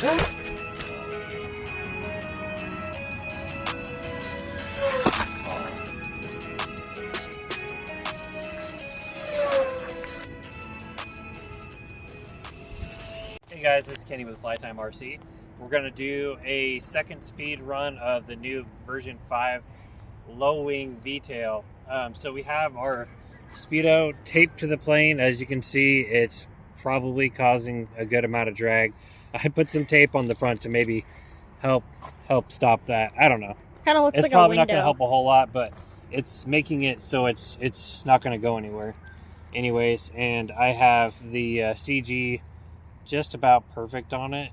Hey guys, it's Kenny with Flytime RC. We're going to do a second speed run of the new version 5 low wing V-tail. So we have our Speedo taped to the plane. As you can see, it's probably causing a good amount of drag. I put some tape on the front to maybe help stop that. I don't know. Kind of looks like a window. It's probably not going to help a whole lot, but it's making it so it's not going to go anywhere. Anyways, and I have the CG just about perfect on it.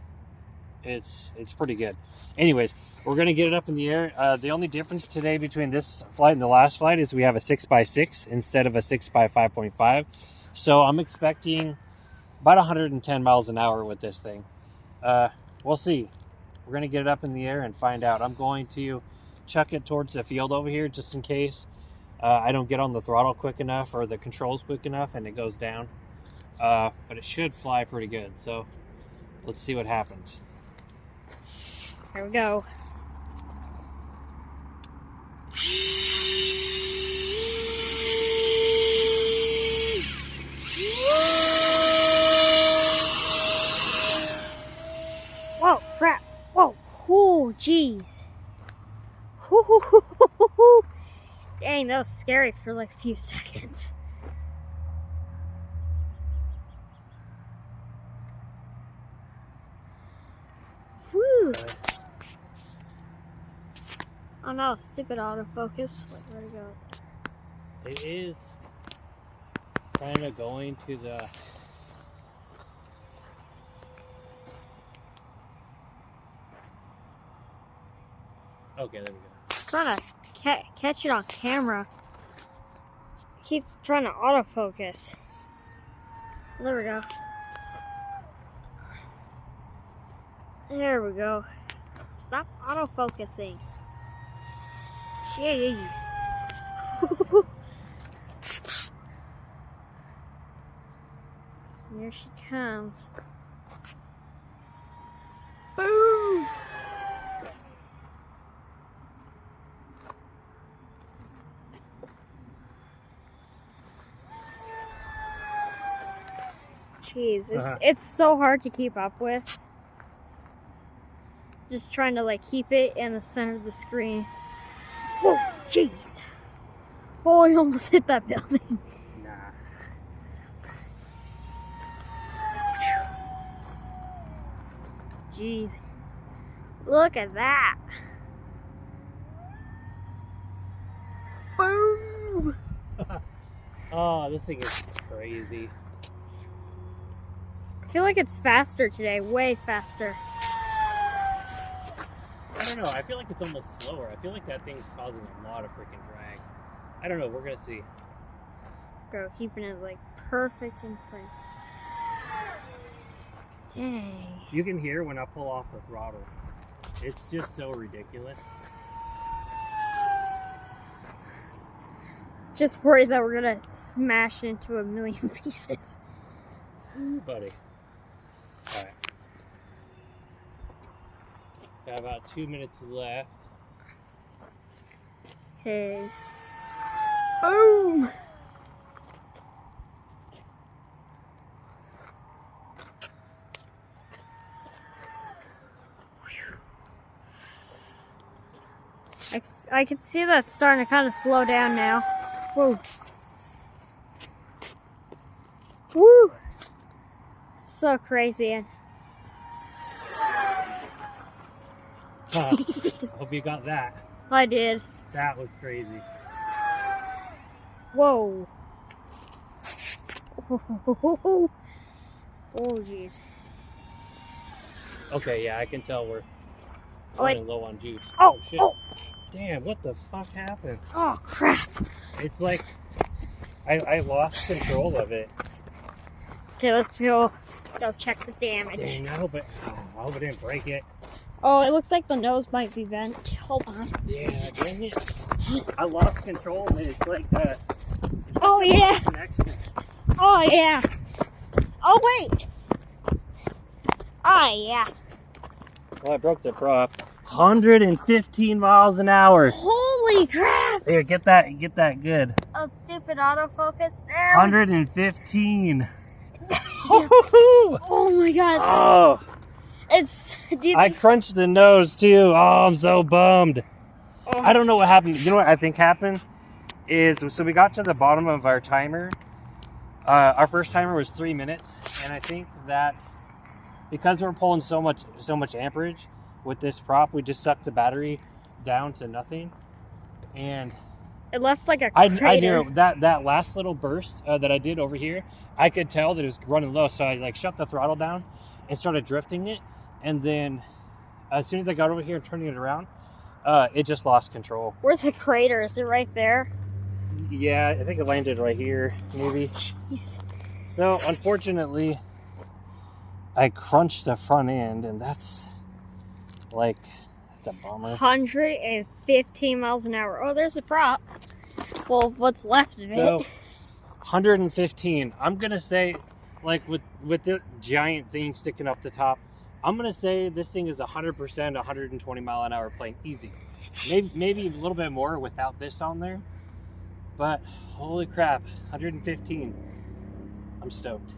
It's pretty good. Anyways, we're going to get it up in the air. The only difference today between this flight and the last flight is we have a 6x6 instead of a 6x5.5. So I'm expecting about 110 miles an hour with this thing. We'll see. We're going to get it up in the air and find out. I'm going to chuck it towards the field over here just in case I don't get on the throttle quick enough or the controls quick enough and it goes down. But it should fly pretty good. So let's see what happens. Here we go. Whoa, crap. Whoa, oh, jeez. Dang, that was scary for like a few seconds. Woo. Oh no, stupid autofocus. Where'd it go? It is kind of going to the... Okay, there we go. Trying to catch it on camera. Keeps trying to autofocus. There we go. There we go. Stop autofocusing. Jeez. Here she comes. Boom! Jeez, it's so hard to keep up with. Just trying to like keep it in the center of the screen. Whoa, jeez. Oh, I almost hit that building. Nah. Jeez. Look at that. Boom! Oh, this thing is crazy. I feel like it's faster today, way faster. I don't know, I feel like it's almost slower. I feel like that thing's causing a lot of freaking drag. I don't know, we're gonna see. Bro, keeping it like perfect in front. Dang. You can hear when I pull off the throttle. It's just so ridiculous. Just worried that we're gonna smash into a million pieces. Ooh, buddy. Alright. Got about 2 minutes left. Okay. Boom! I can see that starting to kind of slow down now. Whoa. Woo! So crazy. Hope you got that. I did. That was crazy. Whoa. Oh, jeez. Okay, yeah, I can tell we're Oh, wait. running low on juice. Oh, shit. oh. Damn, what the fuck happened? Oh, crap. It's like I lost control of it. Okay, let's go check the damage. Dang, I hope it didn't break it. Oh, it looks like the nose might be bent. Hold on. Yeah, dang it. I lost control of it. It's like oh, yeah. Connection. Oh, yeah. Oh, wait. Oh, yeah. Well, I broke the prop. 115 miles an hour. Holy crap! Here, get that good. Oh, stupid autofocus. 115. Oh my god. Oh, It's. I crunched the nose too. Oh, I'm so bummed. Oh. I don't know what happened. You know what I think happened? So we got to the bottom of our timer. Our first timer was 3 minutes, and I think that because we're pulling so much amperage with this prop, we just sucked the battery down to nothing, and It left like a I crater. knew that last little burst that I did over here, I could tell that it was running low, so I like shut the throttle down and started drifting it, and then as soon as I got over here and turning it around, it just lost control. Where's the crater? Is it right there? Yeah, I think it landed right here, maybe. Jeez. So unfortunately, I crunched the front end, and that's a bummer. 115 miles an hour. Oh, there's a prop. Well, what's left of So it? 115. I'm gonna say, like with the giant thing sticking up the top, I'm gonna say this thing is 100% 120 mile an hour plane, easy. Maybe a little bit more without this on there, but holy crap, 115. I'm stoked.